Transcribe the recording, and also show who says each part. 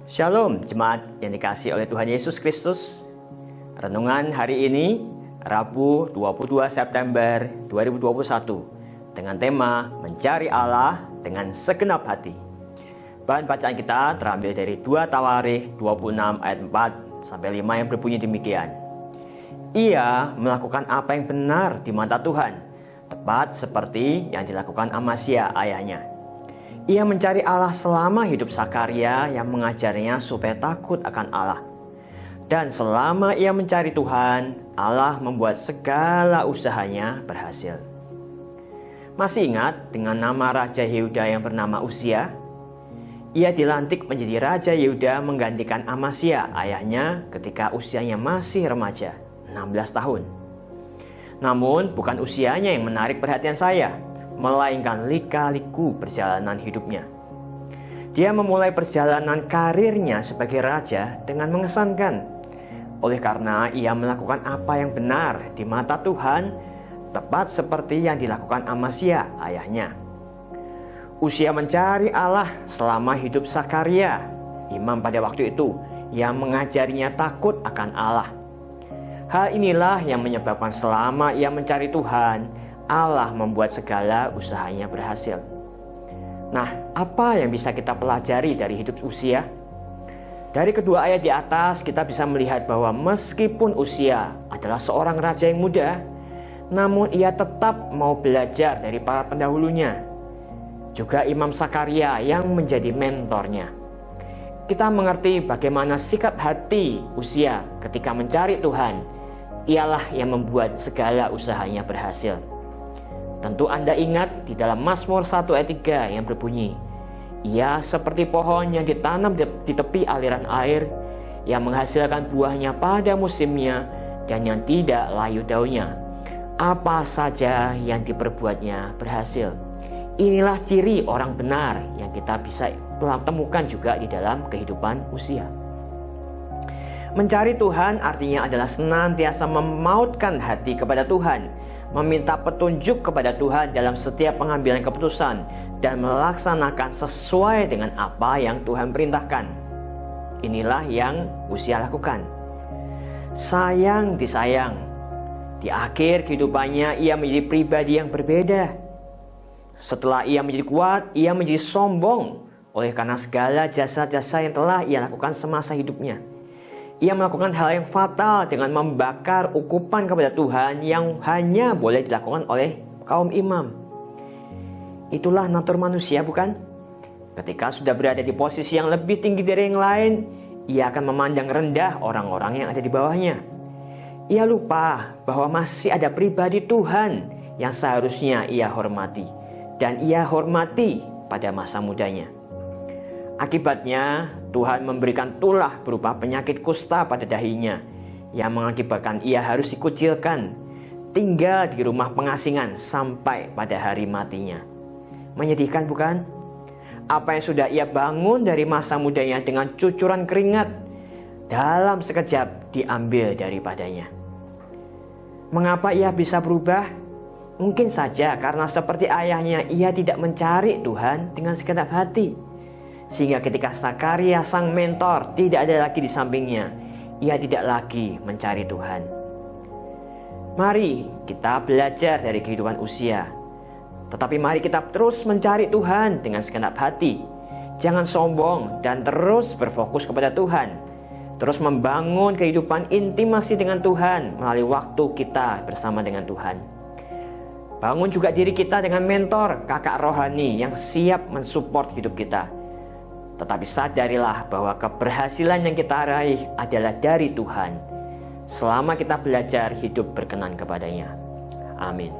Speaker 1: Shalom jemaat yang dikasihi oleh Tuhan Yesus Kristus. Renungan hari ini Rabu 22 September 2021 dengan tema Mencari Allah dengan segenap hati. Bahan bacaan kita terambil dari 2 Tawarikh 26 ayat 4 sampai 5 yang berbunyi demikian. Ia melakukan apa yang benar di mata Tuhan, tepat seperti yang dilakukan Amasya ayahnya. Ia mencari Allah selama hidup Sakaria yang mengajarnya supaya takut akan Allah. Dan selama ia mencari Tuhan, Allah membuat segala usahanya berhasil. Masih ingat dengan nama Raja Yehuda yang bernama Uzia? Ia dilantik menjadi Raja Yehuda menggantikan Amasya ayahnya ketika usianya masih remaja, 16 tahun. Namun bukan usianya yang menarik perhatian saya, melainkan lika-liku perjalanan hidupnya. Dia memulai perjalanan karirnya sebagai raja dengan mengesankan. Oleh karena ia melakukan apa yang benar di mata Tuhan, tepat seperti yang dilakukan Amasya ayahnya. Uzia mencari Allah selama hidup Sakaria, imam pada waktu itu, yang mengajarinya takut akan Allah. Hal inilah yang menyebabkan selama ia mencari Tuhan, Allah membuat segala usahanya berhasil. Nah, apa yang bisa kita pelajari dari hidup Uzia? Dari kedua ayat di atas kita bisa melihat bahwa meskipun Uzia adalah seorang raja yang muda, namun ia tetap mau belajar dari para pendahulunya. Juga Imam Sakaria yang menjadi mentornya. Kita mengerti bagaimana sikap hati Uzia ketika mencari Tuhan. Ialah yang membuat segala usahanya berhasil. Tentu Anda ingat di dalam Mazmur 1 ayat 3 yang berbunyi, ia seperti pohon yang ditanam di tepi aliran air, yang menghasilkan buahnya pada musimnya dan yang tidak layu daunnya. Apa saja yang diperbuatnya berhasil. Inilah ciri orang benar yang kita bisa temukan juga di dalam kehidupan Uzia. Mencari Tuhan artinya adalah senantiasa memautkan hati kepada Tuhan, meminta petunjuk kepada Tuhan dalam setiap pengambilan keputusan, dan melaksanakan sesuai dengan apa yang Tuhan perintahkan. Inilah yang Uzia lakukan. Sayang disayang, di akhir kehidupannya ia menjadi pribadi yang berbeda. Setelah ia menjadi kuat, ia menjadi sombong oleh karena segala jasa-jasa yang telah ia lakukan semasa hidupnya. Ia melakukan hal yang fatal dengan membakar ukupan kepada Tuhan yang hanya boleh dilakukan oleh kaum imam. Itulah natur manusia, bukan? Ketika sudah berada di posisi yang lebih tinggi dari yang lain, ia akan memandang rendah orang-orang yang ada di bawahnya. Ia lupa bahwa masih ada pribadi Tuhan yang seharusnya ia hormati, dan ia hormati pada masa mudanya. Akibatnya, Tuhan memberikan tulah berupa penyakit kusta pada dahinya, yang mengakibatkan ia harus dikucilkan, tinggal di rumah pengasingan sampai pada hari matinya. Menyedihkan, bukan? Apa yang sudah ia bangun dari masa mudanya dengan cucuran keringat, dalam sekejap diambil daripadanya. Mengapa ia bisa berubah? Mungkin saja karena seperti ayahnya, ia tidak mencari Tuhan dengan segenap hati. Sehingga ketika Sakaria sang mentor tidak ada lagi di sampingnya, ia tidak lagi mencari Tuhan. Mari kita belajar dari kehidupan Uzia. Tetapi mari kita terus mencari Tuhan dengan segenap hati. Jangan sombong dan terus berfokus kepada Tuhan. Terus membangun kehidupan intimasi dengan Tuhan melalui waktu kita bersama dengan Tuhan. Bangun juga diri kita dengan mentor, kakak rohani yang siap mensupport hidup kita. Tetapi sadarilah bahwa keberhasilan yang kita raih adalah dari Tuhan, selama kita belajar hidup berkenan kepadanya. Amin.